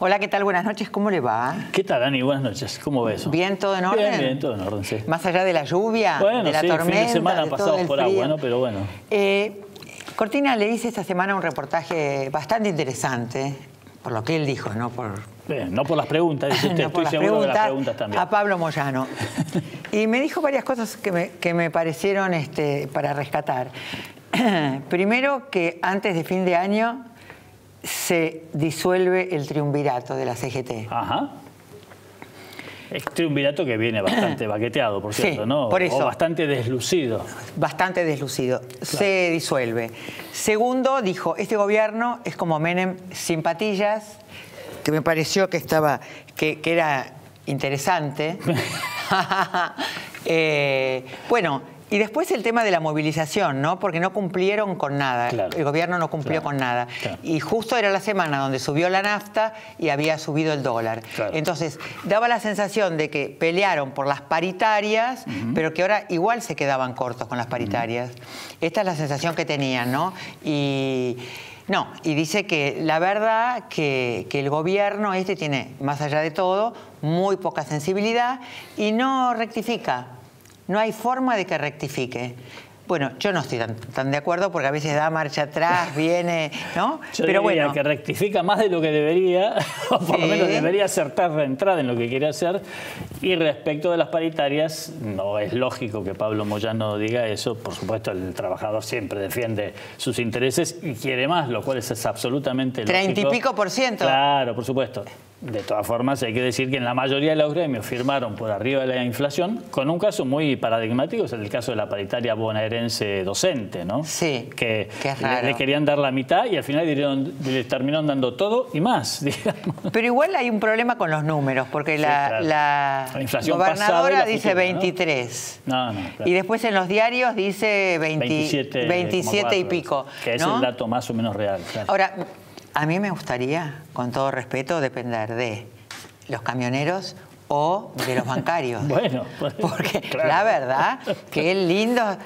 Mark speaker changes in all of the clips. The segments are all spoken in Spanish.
Speaker 1: Hola, ¿qué tal? Buenas noches, ¿cómo le va?
Speaker 2: ¿Qué tal, Ani? Buenas noches, ¿cómo ves?
Speaker 1: ¿Bien, todo en orden?
Speaker 2: Bien, todo en orden, sí.
Speaker 1: Más allá de la lluvia,
Speaker 2: bueno,
Speaker 1: de la tormenta,
Speaker 2: fin de semana
Speaker 1: de
Speaker 2: pasados por agua, ¿no? Pero bueno.
Speaker 1: Cortina le hice esta semana un reportaje bastante interesante, por lo que él dijo, no por...
Speaker 2: Bien, no por las preguntas, dice usted,
Speaker 1: no por
Speaker 2: estoy
Speaker 1: las
Speaker 2: seguro de las preguntas también.
Speaker 1: A Pablo Moyano. Y me dijo varias cosas que me parecieron para rescatar. Primero, que antes de fin de año se disuelve el triunvirato de la CGT.
Speaker 2: Ajá. El triunvirato que viene bastante baqueteado, por cierto,
Speaker 1: sí,
Speaker 2: ¿no?
Speaker 1: Por eso.
Speaker 2: O bastante deslucido.
Speaker 1: Bastante deslucido. Claro. Se disuelve. Segundo, dijo, este gobierno es como Menem sin patillas, que me pareció que era interesante. Bueno, y después el tema de la movilización, ¿no? Porque no cumplieron con nada.
Speaker 2: Claro.
Speaker 1: El gobierno no cumplió con nada.
Speaker 2: Claro.
Speaker 1: Y justo era la semana donde subió la nafta y había subido el dólar.
Speaker 2: Claro.
Speaker 1: Entonces, daba la sensación de que pelearon por las paritarias, pero que ahora igual se quedaban cortos con las paritarias. Esta es la sensación que tenían, ¿no? Y dice que la verdad que el gobierno tiene, más allá de todo, muy poca sensibilidad y no rectifica. No hay forma de que rectifique. Bueno, yo no estoy tan de acuerdo porque a veces da marcha atrás, viene, ¿no?
Speaker 2: Pero bueno, que rectifica más de lo que debería, o por lo menos debería acertar de entrada en lo que quiere hacer. Y respecto de las paritarias, no es lógico que Pablo Moyano diga eso. Por supuesto, el trabajador siempre defiende sus intereses y quiere más, lo cual es absolutamente lógico.
Speaker 1: 30 y pico %.
Speaker 2: Claro, por supuesto. De todas formas, hay que decir que en la mayoría de los gremios firmaron por arriba de la inflación, con un caso muy paradigmático, es el caso de la paritaria bonaerense docente, ¿no?
Speaker 1: Sí,
Speaker 2: que
Speaker 1: es raro.
Speaker 2: le querían dar la mitad y al final le terminaron dando todo y más, digamos.
Speaker 1: Pero igual hay un problema con los números, porque
Speaker 2: sí,
Speaker 1: la
Speaker 2: inflación
Speaker 1: gobernadora
Speaker 2: pasada
Speaker 1: dice
Speaker 2: futura,
Speaker 1: 23.
Speaker 2: ¿no? Claro.
Speaker 1: Y después en los diarios dice 27 y pico.
Speaker 2: Que es el dato más o menos real. Claro.
Speaker 1: Ahora, a mí me gustaría, con todo respeto, depender de los camioneros o de los bancarios.
Speaker 2: Bueno,
Speaker 1: porque
Speaker 2: claro.
Speaker 1: La verdad, qué lindas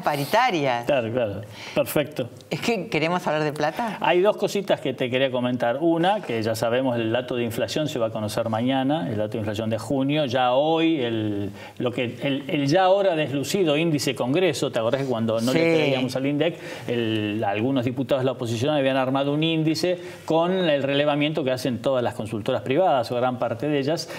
Speaker 1: paritarias.
Speaker 2: Claro, perfecto.
Speaker 1: ¿Es que queremos hablar de plata?
Speaker 2: Hay dos cositas que te quería comentar. Una, que ya sabemos, el dato de inflación se va a conocer mañana, el dato de inflación de junio. Ya hoy, el ya ahora deslucido índice Congreso, ¿te acordás que cuando no le creíamos al INDEC, algunos diputados de la oposición habían armado un índice con el relevamiento que hacen todas las consultoras privadas, o gran parte de ellas?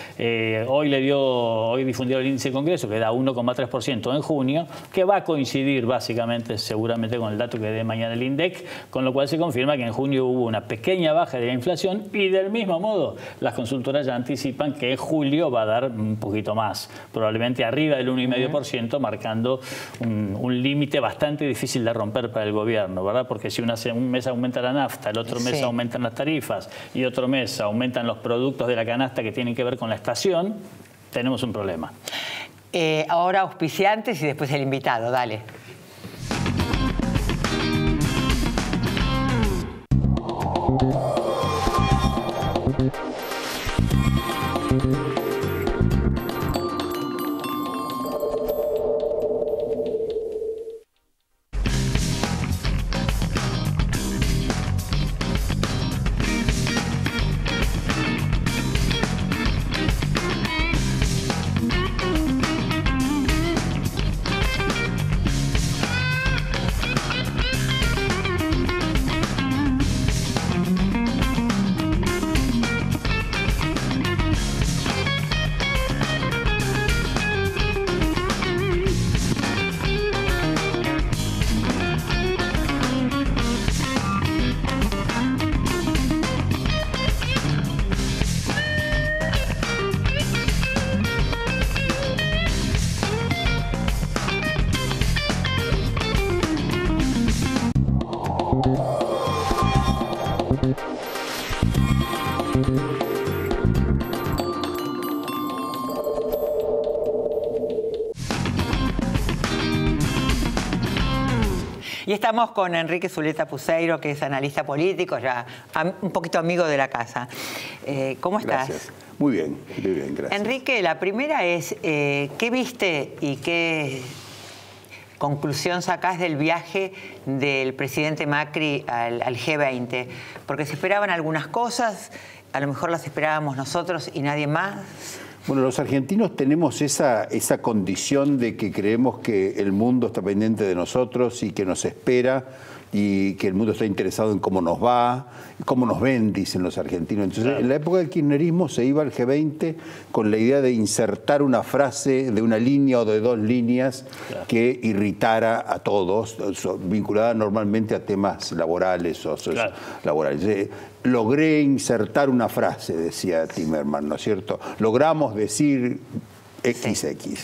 Speaker 2: Hoy difundieron el índice de Congreso, que da 1,3% en junio, que va a coincidir básicamente, seguramente, con el dato que dé mañana el INDEC, con lo cual se confirma que en junio hubo una pequeña baja de la inflación y del mismo modo las consultoras ya anticipan que en julio va a dar un poquito más, probablemente arriba del 1,5%, marcando un límite bastante difícil de romper para el gobierno, ¿verdad? Porque si un mes aumenta la nafta, el otro mes aumentan las tarifas y otro mes aumentan los productos de la canasta que tienen que ver con la estación, tenemos un problema.
Speaker 1: Ahora auspiciantes y después el invitado, dale. Y estamos con Enrique Zuleta Puceiro, que es analista político, ya un poquito amigo de la casa. ¿Cómo estás?
Speaker 3: Gracias. Muy bien, gracias.
Speaker 1: Enrique, la primera es, ¿qué viste y qué conclusión sacás del viaje del presidente Macri al G20? Porque se esperaban algunas cosas, a lo mejor las esperábamos nosotros y nadie más.
Speaker 3: Bueno, los argentinos tenemos esa condición de que creemos que el mundo está pendiente de nosotros y que nos espera y que el mundo está interesado en cómo nos va, cómo nos ven, dicen los argentinos. Entonces, claro, en la época del kirchnerismo se iba al G20 con la idea de insertar una frase de una línea o de dos líneas, claro, que irritara a todos, vinculada normalmente a temas laborales o sociolaborales. Claro. Logré insertar una frase, decía Timerman, ¿no es cierto? Logramos decir XX. Sí.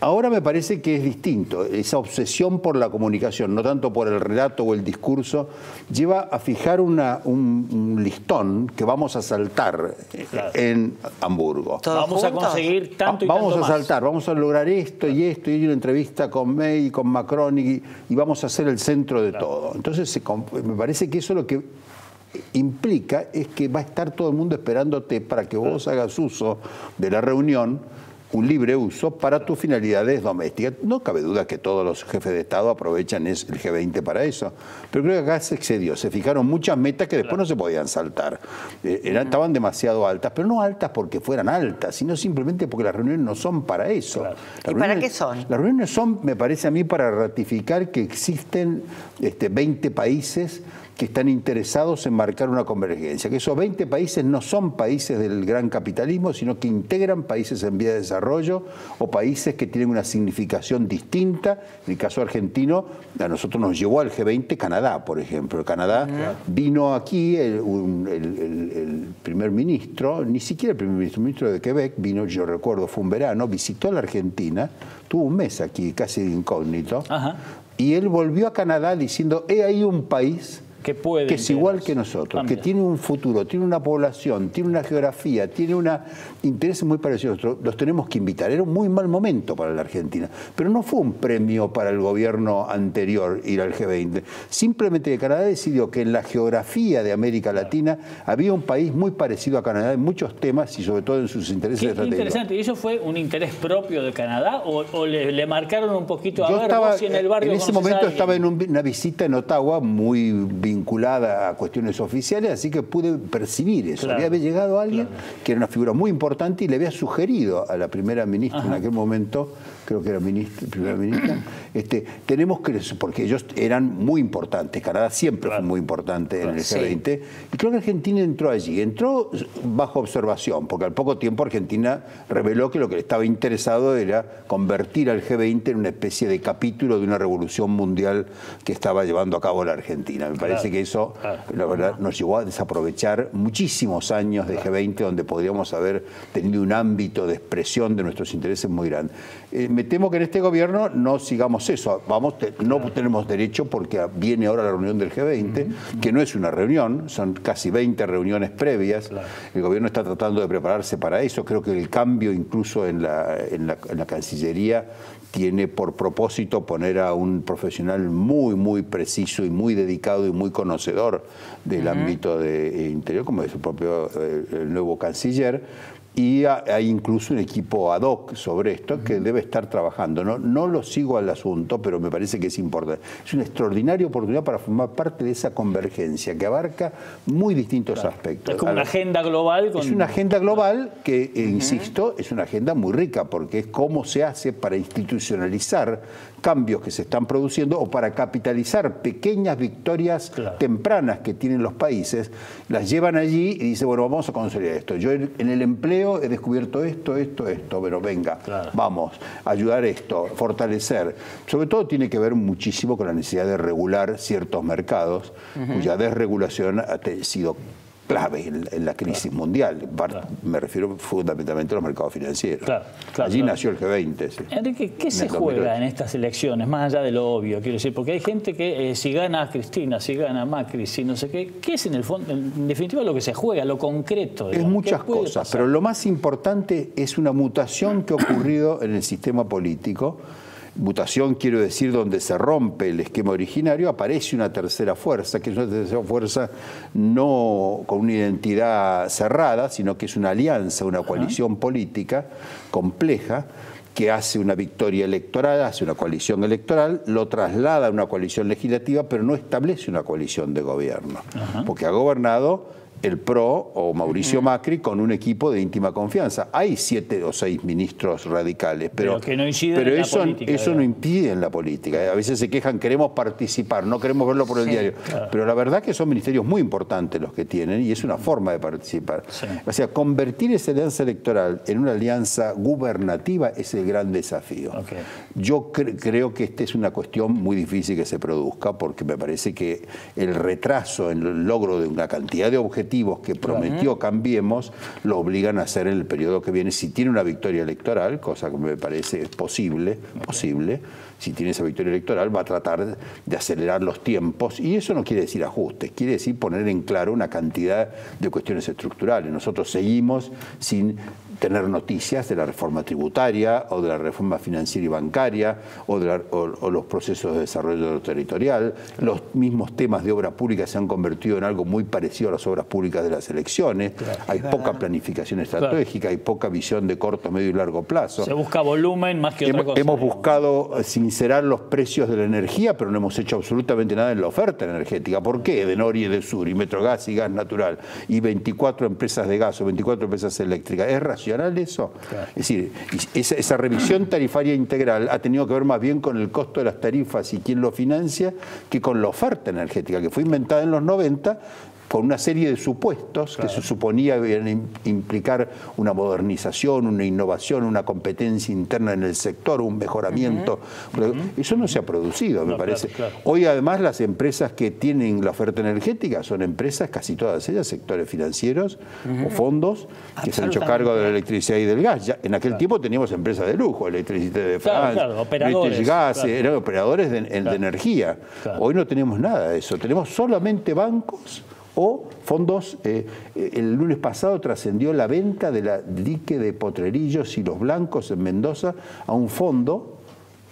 Speaker 3: Ahora me parece que es distinto. Esa obsesión por la comunicación, no tanto por el relato o el discurso, lleva a fijar un listón que vamos a saltar, claro, en Hamburgo.
Speaker 2: Vamos a conseguir tanto y
Speaker 3: vamos
Speaker 2: tanto
Speaker 3: a saltar, más. Vamos a lograr esto y esto, y una entrevista con May y con Macron y vamos a ser el centro de, claro, todo. Entonces me parece que eso lo que implica es que va a estar todo el mundo esperándote para que vos hagas uso de la reunión, un libre uso para tus finalidades domésticas. No cabe duda que todos los jefes de Estado aprovechan el G20 para eso, pero creo que acá se excedió. Se fijaron muchas metas que después, claro, no se podían saltar. Estaban demasiado altas, pero no altas porque fueran altas, sino simplemente porque las reuniones no son para eso.
Speaker 1: Claro. ¿Y para qué son?
Speaker 3: Las reuniones son, me parece a mí, para ratificar que existen 20 países que están interesados en marcar una convergencia, que esos 20 países no son países del gran capitalismo, sino que integran países en vía de desarrollo o países que tienen una significación distinta. En el caso argentino, a nosotros nos llevó al G20 Canadá, por ejemplo. Canadá, vino aquí el primer ministro, ni siquiera el primer ministro, el ministro de Quebec, vino, yo recuerdo, fue un verano, visitó la Argentina, tuvo un mes aquí, casi de incógnito, ajá, y él volvió a Canadá diciendo, he ahí un país que es igual que nosotros, también, que tiene un futuro, tiene una población, tiene una geografía, tiene intereses muy parecidos. Los tenemos que invitar. Era un muy mal momento para la Argentina, pero no fue un premio para el gobierno anterior ir al G20. Simplemente Canadá decidió que en la geografía de América Latina había un país muy parecido a Canadá en muchos temas y sobre todo en sus intereses estratégicos.
Speaker 2: Interesante. ¿Y eso fue un interés propio de Canadá o le marcaron un poquito a ver vos si en el barrio?
Speaker 3: En ese momento estaba en una visita en Ottawa muy vinculada a cuestiones oficiales, así que pude percibir eso. Claro. Había llegado alguien, claro, que era una figura muy importante y le había sugerido a la primera ministra, ajá, en aquel momento, creo que era primera ministra, tenemos que, porque ellos eran muy importantes, Canadá siempre, claro, fue muy importante, claro, en el G20, sí, y creo que Argentina entró allí, entró bajo observación, porque al poco tiempo Argentina reveló que lo que le estaba interesado era convertir al G20 en una especie de capítulo de una revolución mundial que estaba llevando a cabo la Argentina. Me parece, claro, que eso, claro, la verdad, nos llevó a desaprovechar muchísimos años de, claro, G20 donde podríamos haber tenido un ámbito de expresión de nuestros intereses muy grande. Me temo que en este gobierno no sigamos eso. No tenemos derecho porque viene ahora la reunión del G20, que no es una reunión, son casi 20 reuniones previas. Claro. El gobierno está tratando de prepararse para eso. Creo que el cambio incluso en la Cancillería tiene por propósito poner a un profesional muy, muy preciso y muy dedicado y muy conocedor del ámbito de interior, como es su propio el nuevo canciller. Y hay incluso un equipo ad hoc sobre esto que debe estar trabajando. No lo sigo al asunto, pero me parece que es importante. Es una extraordinaria oportunidad para formar parte de esa convergencia que abarca muy distintos, claro, aspectos.
Speaker 2: Es como una agenda global.
Speaker 3: Es una agenda global que, insisto, es una agenda muy rica porque es cómo se hace para institucionalizar cambios que se están produciendo o para capitalizar pequeñas victorias, claro, tempranas que tienen los países, las llevan allí y dicen, bueno, vamos a consolidar esto. Yo en el empleo he descubierto esto, pero venga, claro, vamos a ayudar esto, fortalecer. Sobre todo tiene que ver muchísimo con la necesidad de regular ciertos mercados, cuya desregulación ha sido clave en la crisis, claro, mundial. Claro. Me refiero fundamentalmente a los mercados financieros. Claro, claro, allí, claro, nació el G20. Sí.
Speaker 2: Enrique, ¿qué se juega en estas elecciones, más allá de lo obvio? Quiero decir, porque hay gente que si gana Cristina, si gana Macri, si no sé qué es en el fondo, en definitiva lo que se juega, lo concreto?
Speaker 3: Es muchas cosas, pero lo más importante es una mutación que ha ocurrido en el sistema político. Mutación, quiero decir, donde se rompe el esquema originario, aparece una tercera fuerza, que es una tercera fuerza no con una identidad cerrada, sino que es una alianza, una coalición política compleja, que hace una victoria electoral, hace una coalición electoral, lo traslada a una coalición legislativa, pero no establece una coalición de gobierno, porque ha gobernado el PRO o Mauricio Macri con un equipo de íntima confianza. Hay 7 o 6 ministros radicales, pero
Speaker 2: que no inciden en la política,
Speaker 3: eso no impide en la política. A veces se quejan, queremos participar, no queremos verlo por el diario. Claro. Pero la verdad que son ministerios muy importantes los que tienen y es una forma de participar. Sí. O sea, convertir esa alianza electoral en una alianza gubernativa es el gran desafío. Okay. Yo creo que esta es una cuestión muy difícil que se produzca porque me parece que el retraso en el logro de una cantidad de objetivos que prometió Cambiemos, lo obligan a hacer en el periodo que viene, si tiene una victoria electoral, cosa que me parece posible, si tiene esa victoria electoral, va a tratar de acelerar los tiempos, y eso no quiere decir ajustes, quiere decir poner en claro una cantidad de cuestiones estructurales. Nosotros seguimos sin tener noticias de la reforma tributaria o de la reforma financiera y bancaria o los procesos de desarrollo territorial. Los mismos temas de obra pública se han convertido en algo muy parecido a las obras públicas de las elecciones. Claro, hay poca planificación estratégica, hay poca visión de corto, medio y largo plazo.
Speaker 2: Se busca volumen más que otra cosa.
Speaker 3: Hemos buscado sincerar los precios de la energía, pero no hemos hecho absolutamente nada en la oferta energética. ¿Por qué? De Nor y de Sur, y Metrogas y Gas Natural, y 24 empresas de gas o 24 empresas eléctricas. ¿Es racional eso? Claro. Es decir, esa revisión tarifaria integral ha tenido que ver más bien con el costo de las tarifas y quién lo financia que con la oferta energética, que fue inventada en los 90 con una serie de supuestos que se suponía implicar una modernización, una innovación, una competencia interna en el sector, un mejoramiento. Eso no se ha producido, me parece. Claro. Hoy además las empresas que tienen la oferta energética son empresas, casi todas ellas, sectores financieros o fondos que se han hecho cargo de la electricidad y del gas. Ya, en aquel tiempo teníamos empresas de lujo, Electricité de France,
Speaker 2: operadores,
Speaker 3: Gas, eran operadores de energía. Hoy no tenemos nada de eso, tenemos solamente bancos o fondos. El lunes pasado trascendió la venta de la dique de Potrerillos y Los Blancos en Mendoza a un fondo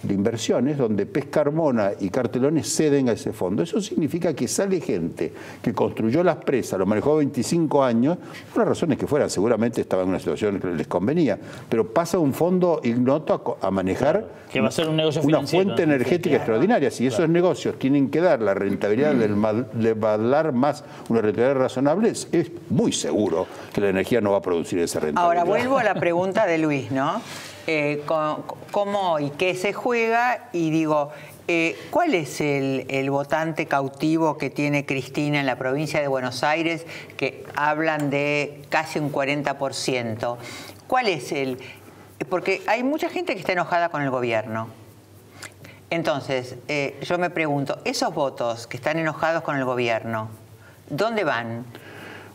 Speaker 3: de inversiones donde Pescarmona y Cartelones ceden a ese fondo. Eso significa que sale gente que construyó las presas, lo manejó 25 años, por las razones que fueran, seguramente estaba en una situación que les convenía, pero pasa un fondo ignoto a manejar
Speaker 2: que va a ser un negocio
Speaker 3: una fuente energética extraordinaria. Si esos negocios tienen que dar la rentabilidad de valer más una rentabilidad razonable, es muy seguro que la energía no va a producir esa rentabilidad.
Speaker 1: Ahora vuelvo a la pregunta de Luis, ¿no? ¿Cómo y qué se juega? Y digo, ¿cuál es el votante cautivo que tiene Cristina en la provincia de Buenos Aires, que hablan de casi un 40%? ¿Cuál es el...? Porque hay mucha gente que está enojada con el gobierno. Entonces, yo me pregunto, esos votos que están enojados con el gobierno, ¿dónde van?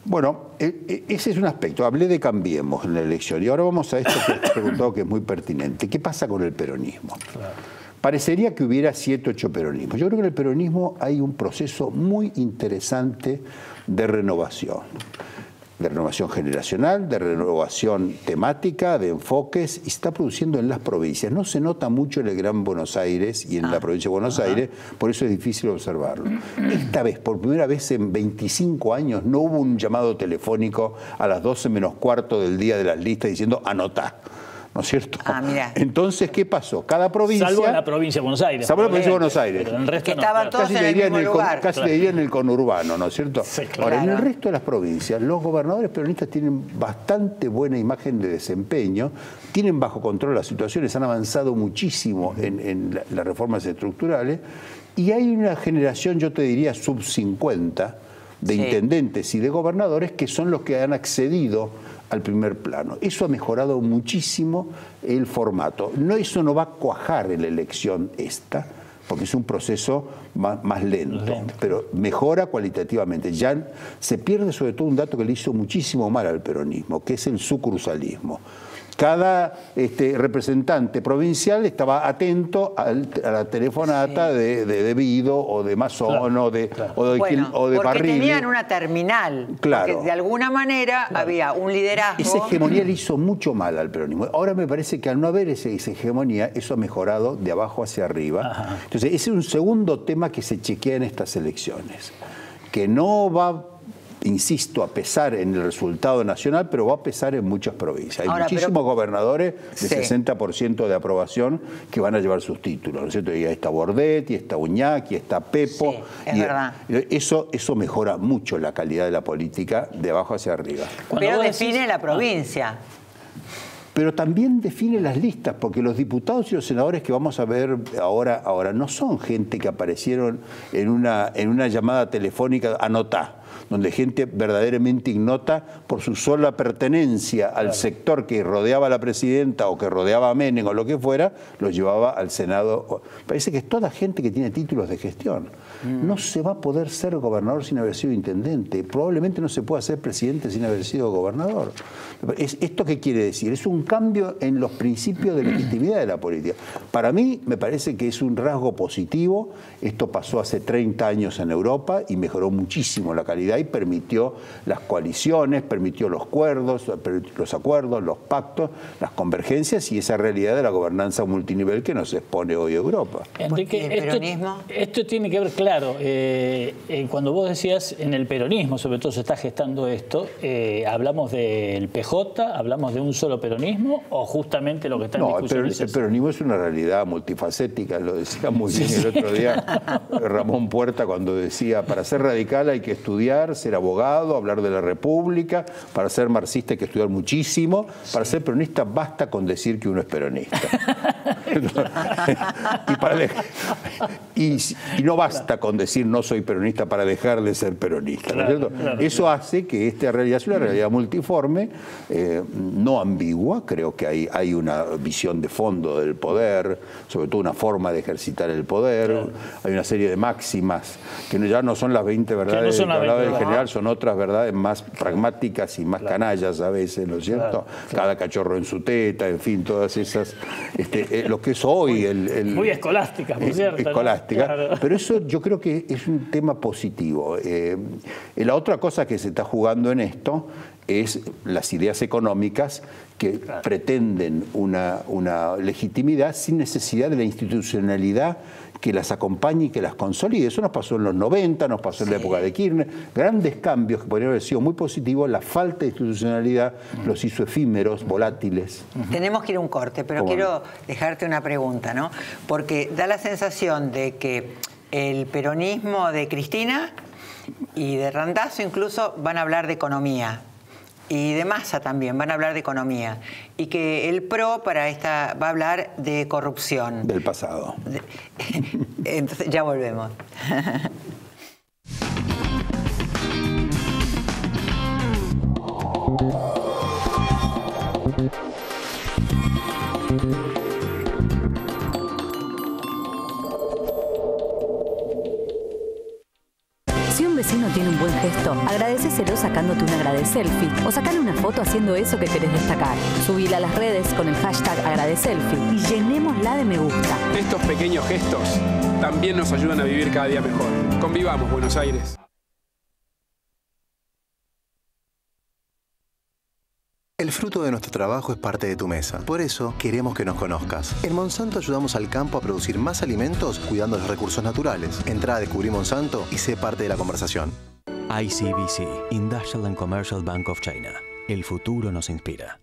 Speaker 3: Bueno, ese es un aspecto. Hablé de Cambiemos en la elección y ahora vamos a esto que has preguntado, que es muy pertinente. ¿Qué pasa con el peronismo? Claro. Parecería que hubiera 7 o 8 peronismos. Yo creo que en el peronismo hay un proceso muy interesante de renovación generacional, de renovación temática, de enfoques, y se está produciendo en las provincias. No se nota mucho en el Gran Buenos Aires y en la provincia de Buenos Aires, por eso es difícil observarlo. Esta vez, por primera vez en 25 años, no hubo un llamado telefónico a las 12 menos cuarto del día de las listas diciendo anotá. ¿No es cierto?
Speaker 1: Mira.
Speaker 3: Entonces, ¿qué pasó? Cada provincia...
Speaker 2: Salvo en la provincia de Buenos Aires.
Speaker 3: Salvo en la provincia de Buenos Aires.
Speaker 2: Pero en el resto
Speaker 1: que estaban todos en el mismo lugar.
Speaker 3: Casi te diría en el conurbano, ¿no es cierto?
Speaker 2: Sí, claro.
Speaker 3: Ahora, en el resto de las provincias, los gobernadores peronistas tienen bastante buena imagen de desempeño, tienen bajo control las situaciones, han avanzado muchísimo en las reformas estructurales, y hay una generación, yo te diría, sub 50, de intendentes y de gobernadores que son los que han accedido al primer plano. Eso ha mejorado muchísimo el formato. Eso no va a cuajar en la elección esta, porque es un proceso más lento, pero mejora cualitativamente. Ya se pierde sobre todo un dato que le hizo muchísimo mal al peronismo, que es el sucursalismo. Cada representante provincial estaba atento a la telefonata de Vido o de Mazón o de
Speaker 1: porque
Speaker 3: Parrilli.
Speaker 1: Tenían una terminal.
Speaker 3: Claro.
Speaker 1: Porque de alguna manera había un liderazgo.
Speaker 3: Esa hegemonía le hizo mucho mal al peronismo. Ahora me parece que al no haber esa hegemonía, eso ha mejorado de abajo hacia arriba. Ajá. Entonces, ese es un segundo tema que se chequea en estas elecciones, que no va insisto, a pesar en el resultado nacional, pero va a pesar en muchas provincias. Hay muchísimos gobernadores de 60% de aprobación que van a llevar sus títulos, ¿no es cierto? Y ahí está Bordet, y está Uñac, y está Pepo.
Speaker 1: Sí, es verdad.
Speaker 3: Eso mejora mucho la calidad de la política de abajo hacia arriba.
Speaker 1: Pero define la provincia.
Speaker 3: Pero también define las listas, porque los diputados y los senadores que vamos a ver ahora no son gente que aparecieron en una llamada telefónica, anotá, donde gente verdaderamente ignota por su sola pertenencia al sector que rodeaba a la presidenta o que rodeaba a Menem o lo que fuera, lo llevaba al Senado. Parece que es toda gente que tiene títulos de gestión. No se va a poder ser gobernador sin haber sido intendente. Probablemente no se pueda ser presidente sin haber sido gobernador. ¿Esto qué quiere decir? Es un cambio en los principios de legitimidad de la política. Para mí me parece que es un rasgo positivo. Esto pasó hace 30 años en Europa y mejoró muchísimo la calidad y permitió las coaliciones, permitió los acuerdos, los pactos, las convergencias y esa realidad de la gobernanza multinivel que nos expone hoy Europa.
Speaker 2: Enrique, esto tiene que ver, claro, cuando vos decías en el peronismo, sobre todo se está gestando esto, ¿hablamos del PJ, hablamos de un solo peronismo o justamente lo que está en discusión?
Speaker 3: No, el peronismo es una realidad multifacética, lo decía muy bien el otro día Ramón Puerta cuando decía, para ser radical hay que estudiar, ser abogado, hablar de la República, para ser marxista hay que estudiar muchísimo, para ser peronista basta con decir que uno es peronista. y no basta con decir no soy peronista para dejar de ser peronista, ¿no es cierto? Claro. Eso hace que esta realidad sea una realidad multiforme, no ambigua. Creo que hay una visión de fondo del poder, sobre todo una forma de ejercitar el poder. Claro. Hay una serie de máximas que ya no son las 20 verdades que hablaba del general, son otras verdades más pragmáticas y más canallas a veces, ¿no es cierto? Cada cachorro en su teta, en fin, todas esas, lo que es hoy
Speaker 2: muy escolásticas, por cierto.
Speaker 3: Escolástica,
Speaker 2: ¿no? Claro.
Speaker 3: Pero eso yo creo que es un tema positivo. La otra cosa que se está jugando en esto es las ideas económicas que pretenden una legitimidad sin necesidad de la institucionalidad que las acompañe y que las consolide. Eso nos pasó en los 90, nos pasó en la época de Kirchner. Grandes cambios que podrían haber sido muy positivos. La falta de institucionalidad los hizo efímeros, volátiles.
Speaker 1: Tenemos que ir a un corte, pero quiero dejarte una pregunta, ¿no? Porque da la sensación de que el peronismo de Cristina y de Randazzo incluso van a hablar de economía. Y de Massa también van a hablar de economía. Y que el PRO para esta va a hablar de corrupción.
Speaker 3: Del pasado.
Speaker 1: Entonces ya volvemos.
Speaker 4: Si un vecino tiene un buen gesto, agradecéselo sacándote un agradeselfie o sacale una foto haciendo eso que querés destacar. Subila a las redes con el hashtag agradeselfie y llenémosla de me gusta.
Speaker 5: Estos pequeños gestos también nos ayudan a vivir cada día mejor. Convivamos, Buenos Aires.
Speaker 6: El fruto de nuestro trabajo es parte de tu mesa. Por eso queremos que nos conozcas. En Monsanto ayudamos al campo a producir más alimentos cuidando los recursos naturales. Entrá a Descubrir Monsanto y sé parte de la conversación.
Speaker 7: ICBC, Industrial and Commercial Bank of China. El futuro nos inspira.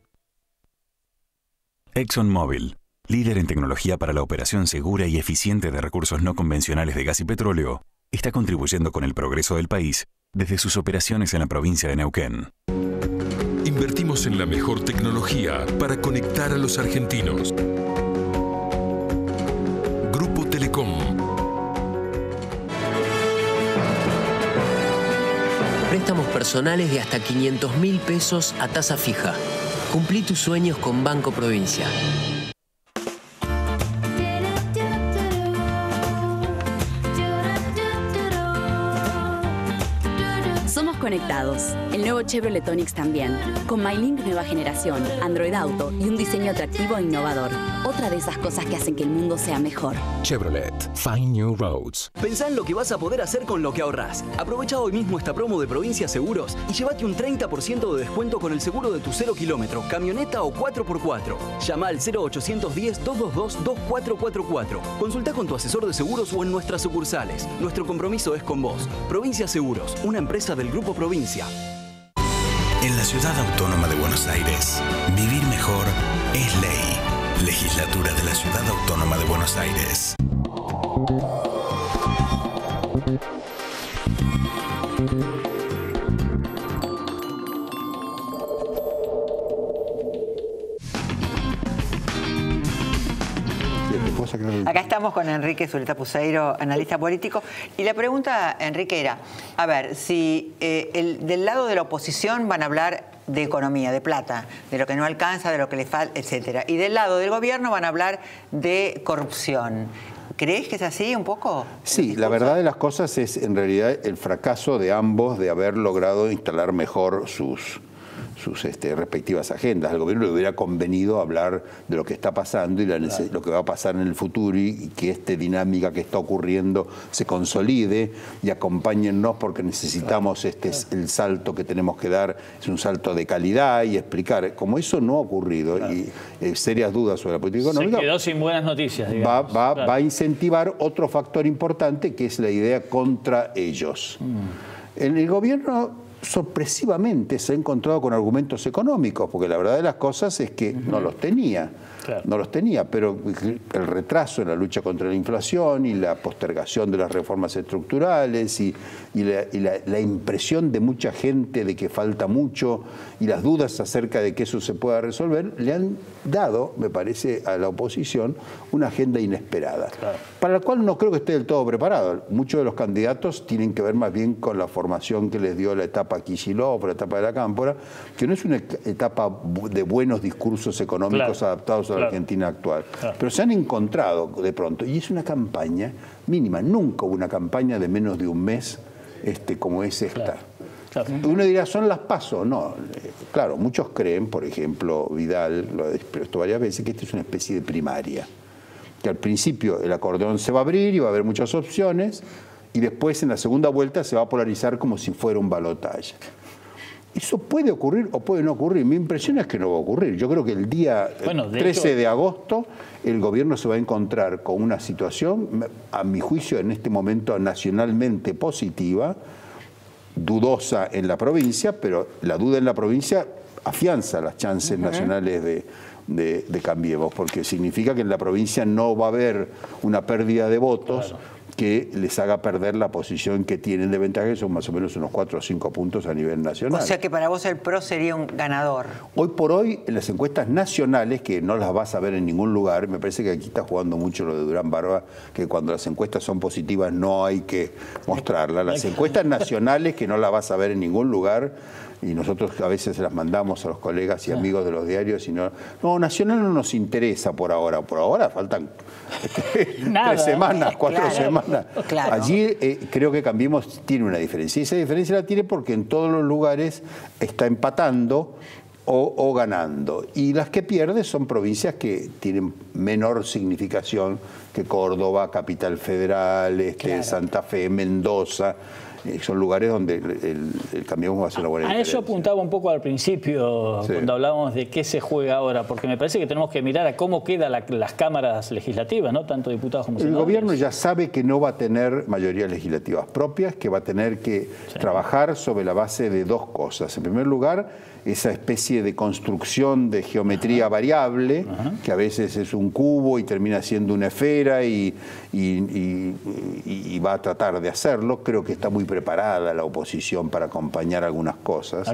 Speaker 8: ExxonMobil, líder en tecnología para la operación segura y eficiente de recursos no convencionales de gas y petróleo, está contribuyendo con el progreso del país desde sus operaciones en la provincia de Neuquén.
Speaker 9: Invertimos en la mejor tecnología para conectar a los argentinos. Grupo Telecom.
Speaker 10: Préstamos personales de hasta 500.000 pesos a tasa fija. Cumplí tus sueños con Banco Provincia.
Speaker 4: Somos conectados. El nuevo Chevrolet Onix también. Con MyLink nueva generación, Android Auto y un diseño atractivo e innovador. Otra de esas cosas que hacen que el mundo sea mejor.
Speaker 9: Chevrolet. Find New Roads.
Speaker 11: Pensá en lo que vas a poder hacer con lo que ahorrás. Aprovecha hoy mismo esta promo de Provincia Seguros y llévate un 30% de descuento con el seguro de tu 0 kilómetro, camioneta o 4x4. Llama al 0810-222-2444. Consulta con tu asesor de seguros o en nuestras sucursales. Nuestro compromiso es con vos. Provincia Seguros, una empresa del Grupo Provincia.
Speaker 12: En la Ciudad Autónoma de Buenos Aires, vivir mejor es ley. Legislatura de la Ciudad Autónoma de Buenos Aires.
Speaker 1: Acá estamos con Enrique Zuleta Puseiro, analista político. Y la pregunta, Enrique, era, a ver, si del lado de la oposición van a hablar de economía, de plata, de lo que no alcanza, de lo que le falta, etcétera. Y del lado del gobierno van a hablar de corrupción. ¿Crees que es así un poco?
Speaker 3: Sí, la verdad de las cosas es en realidad el fracaso de ambos de haber logrado instalar mejor sus respectivas agendas. Al gobierno le hubiera convenido hablar de lo que está pasando y lo que va a pasar en el futuro y que esta dinámica que está ocurriendo se consolide y acompáñennos porque necesitamos el salto que tenemos que dar, es un salto de calidad y explicar. Como eso no ha ocurrido y serias dudas sobre la política económica,
Speaker 2: se quedó sin buenas noticias, digamos.
Speaker 3: Va a incentivar otro factor importante que es la idea contra ellos. En el gobierno sorpresivamente se ha encontrado con argumentos económicos, porque la verdad de las cosas es que no los tenía. No los tenía, pero el retraso en la lucha contra la inflación y la postergación de las reformas estructurales y la impresión de mucha gente de que falta mucho y las dudas acerca de que eso se pueda resolver, le han dado, me parece, a la oposición una agenda inesperada, para la cual no creo que esté del todo preparado. Muchos de los candidatos tienen que ver más bien con la formación que les dio la etapa Kicillof, la etapa de la Cámpora, que no es una etapa de buenos discursos económicos adaptados a la Argentina actual. Pero se han encontrado de pronto, y es una campaña mínima. Nunca hubo una campaña de menos de un mes como es esta. Uno dirá, ¿son las PASO? No, claro, muchos creen, por ejemplo, Vidal lo ha expuesto varias veces, que esta es una especie de primaria. Que al principio el acordeón se va a abrir y va a haber muchas opciones, y después en la segunda vuelta se va a polarizar como si fuera un balotaje. Eso puede ocurrir o puede no ocurrir. Mi impresión es que no va a ocurrir. Yo creo que el día 13 de agosto el gobierno se va a encontrar con una situación, a mi juicio en este momento nacionalmente positiva, dudosa en la provincia, pero la duda en la provincia afianza las chances nacionales de Cambiemos, porque significa que en la provincia no va a haber una pérdida de votos que les haga perder la posición que tienen de ventaja, que son más o menos unos 4 o 5 puntos a nivel nacional.
Speaker 1: O sea que para vos el PRO sería un ganador.
Speaker 3: Hoy por hoy, en las encuestas nacionales, que no las vas a ver en ningún lugar, me parece que aquí está jugando mucho lo de Durán Barba, que cuando las encuestas son positivas no hay que mostrarlas. Las encuestas nacionales, que no las vas a ver en ningún lugar, y nosotros a veces las mandamos a los colegas y amigos de los diarios, y no, nacional no nos interesa por ahora. Por ahora faltan 3 semanas, 4 semanas. Allí creo que Cambiemos tiene una diferencia. Y esa diferencia la tiene porque en todos los lugares está empatando o ganando. Y las que pierde son provincias que tienen menor significación que Córdoba, Capital Federal, Santa Fe, Mendoza. Son lugares donde el Cambiemos va a ser una buena diferencia.
Speaker 2: A eso apuntaba un poco al principio, cuando hablábamos de qué se juega ahora, porque me parece que tenemos que mirar a cómo quedan las cámaras legislativas, ¿no? Tanto diputados como senadores.
Speaker 3: El gobierno ya sabe que no va a tener mayorías legislativas propias, que va a tener que trabajar sobre la base de 2 cosas. En primer lugar, esa especie de construcción de geometría variable, que a veces es un cubo y termina siendo una esfera y va a tratar de hacerlo. Creo que está muy preparada la oposición para acompañar algunas cosas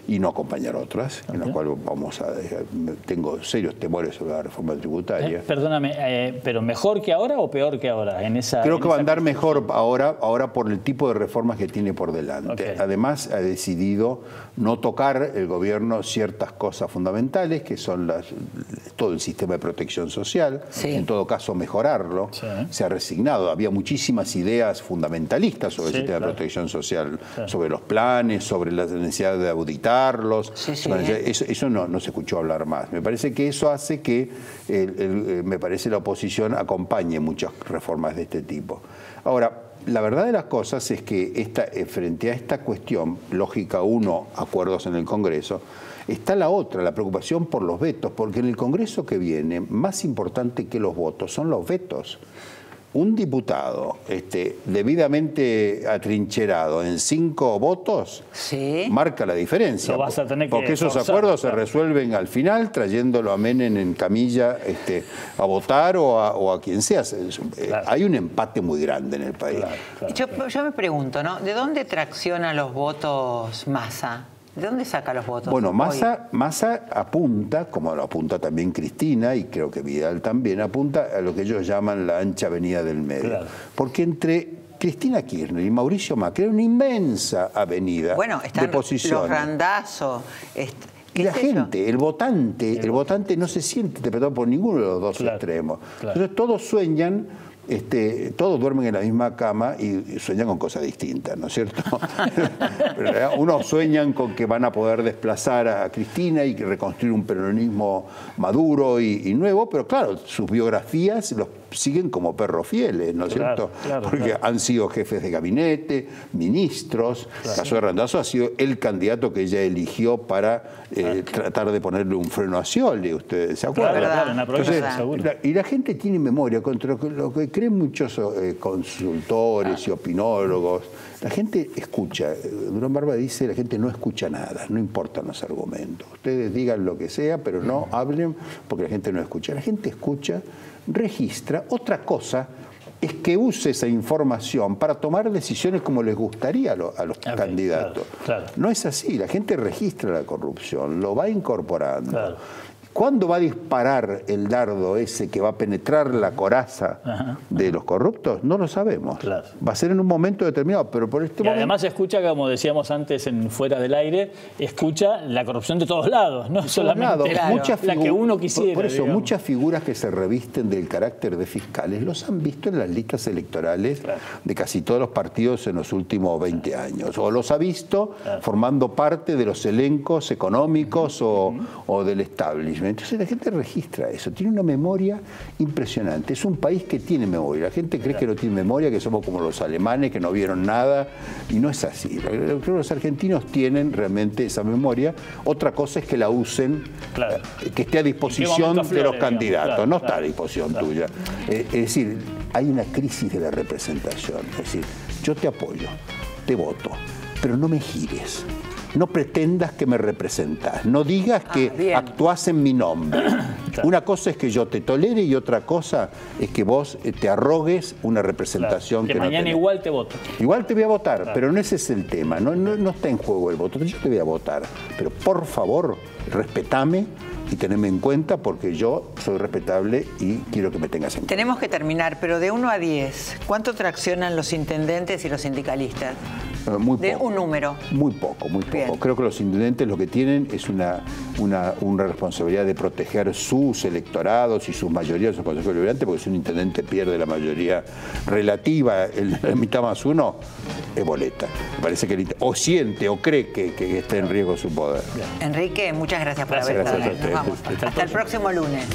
Speaker 3: y no acompañar otras, en las cuales tengo serios temores sobre la reforma tributaria.
Speaker 2: Perdóname, ¿pero mejor que ahora o peor que ahora?
Speaker 3: Creo que va a andar mejor ahora por el tipo de reformas que tiene por delante. Además, ha decidido no tocar el gobierno ciertas cosas fundamentales, que son todo el sistema de protección social, en todo caso mejorar incorporarlo, se ha resignado. Había muchísimas ideas fundamentalistas sobre el sistema de protección social, sobre los planes, sobre la necesidad de auditarlos. Eso no se escuchó hablar más. Me parece que eso hace que la oposición acompañe muchas reformas de este tipo. Ahora, la verdad de las cosas es que frente a esta cuestión, lógica 1, acuerdos en el Congreso, está la otra, la preocupación por los vetos, porque en el Congreso que viene, más importante que los votos son los vetos. Un diputado debidamente atrincherado en 5 votos marca la diferencia, porque esos acuerdos se resuelven al final trayéndolo a Menem en camilla a votar o a quien sea. Hay un empate muy grande en el país.
Speaker 1: Yo me pregunto, ¿no? ¿De dónde tracciona los votos Massa? ¿De dónde saca los votos?
Speaker 3: Bueno, Massa apunta, como lo apunta también Cristina, y creo que Vidal también, apunta a lo que ellos llaman la ancha avenida del medio. Claro. Porque entre Cristina Kirchner y Mauricio Macri hay una inmensa avenida de posiciones.
Speaker 1: Los Randazzo.
Speaker 3: Y la gente, el votante no se siente interpretado por ninguno de los dos extremos. Entonces todos sueñan, todos duermen en la misma cama y sueñan con cosas distintas, ¿no es cierto? Unos sueñan con que van a poder desplazar a Cristina y reconstruir un peronismo maduro y nuevo, pero claro, sus biografías los siguen como perros fieles, ¿no es cierto? Porque han sido jefes de gabinete, ministros. El caso de Randazzo ha sido el candidato que ella eligió para tratar de ponerle un freno a Scioli, ¿ustedes se acuerdan? Y la gente tiene memoria, contra lo que creen muchos consultores y opinólogos. La gente escucha. Durán Barba dice, la gente no escucha nada, no importan los argumentos. Ustedes digan lo que sea, pero no hablen porque la gente no escucha. La gente escucha, registra. Otra cosa es que use esa información para tomar decisiones como les gustaría a los candidatos. No es así, la gente registra la corrupción, lo va incorporando. ¿Cuándo va a disparar el dardo ese que va a penetrar la coraza de los corruptos? No lo sabemos. Va a ser en un momento determinado, pero por este momento...
Speaker 2: Además escucha, como decíamos antes en Fuera del Aire, escucha la corrupción de todos lados, no solamente la que uno quisiera.
Speaker 3: Por eso, muchas figuras que se revisten del carácter de fiscales los han visto en las listas electorales de casi todos los partidos en los últimos 20 años. O los ha visto formando parte de los elencos económicos o del establishment. Entonces la gente registra eso, tiene una memoria impresionante. Es un país que tiene memoria. La gente cree que no tiene memoria, que somos como los alemanes, que no vieron nada, y no es así. Creo que los argentinos tienen realmente esa memoria. Otra cosa es que la usen, que esté a disposición de los candidatos. No está a disposición tuya. Es decir, hay una crisis de la representación. Es decir, yo te apoyo, te voto, pero no me gires. No pretendas que me representás, no digas que actuás en mi nombre. Una cosa es que yo te tolere y otra cosa es que vos te arrogues una representación que
Speaker 2: mañana
Speaker 3: no
Speaker 2: igual te voto.
Speaker 3: Igual te voy a votar, pero no ese es el tema, no está en juego el voto, yo te voy a votar. Pero por favor, respetame y teneme en cuenta porque yo soy respetable y quiero que me tengas en cuenta.
Speaker 1: Tenemos que terminar, pero de 1 a 10, ¿cuánto traccionan los intendentes y los sindicalistas?
Speaker 3: Muy poco.
Speaker 1: De un número.
Speaker 3: Muy poco. Creo que los intendentes lo que tienen es una responsabilidad de proteger sus electorados y sus mayorías, sus consejos deliberantes, porque si un intendente pierde la mayoría relativa, la mitad más uno, es boleta. Me parece que o siente o cree que está en riesgo su poder.
Speaker 1: Enrique, muchas gracias por haber estado aquí. Nos vamos. Hasta el próximo lunes.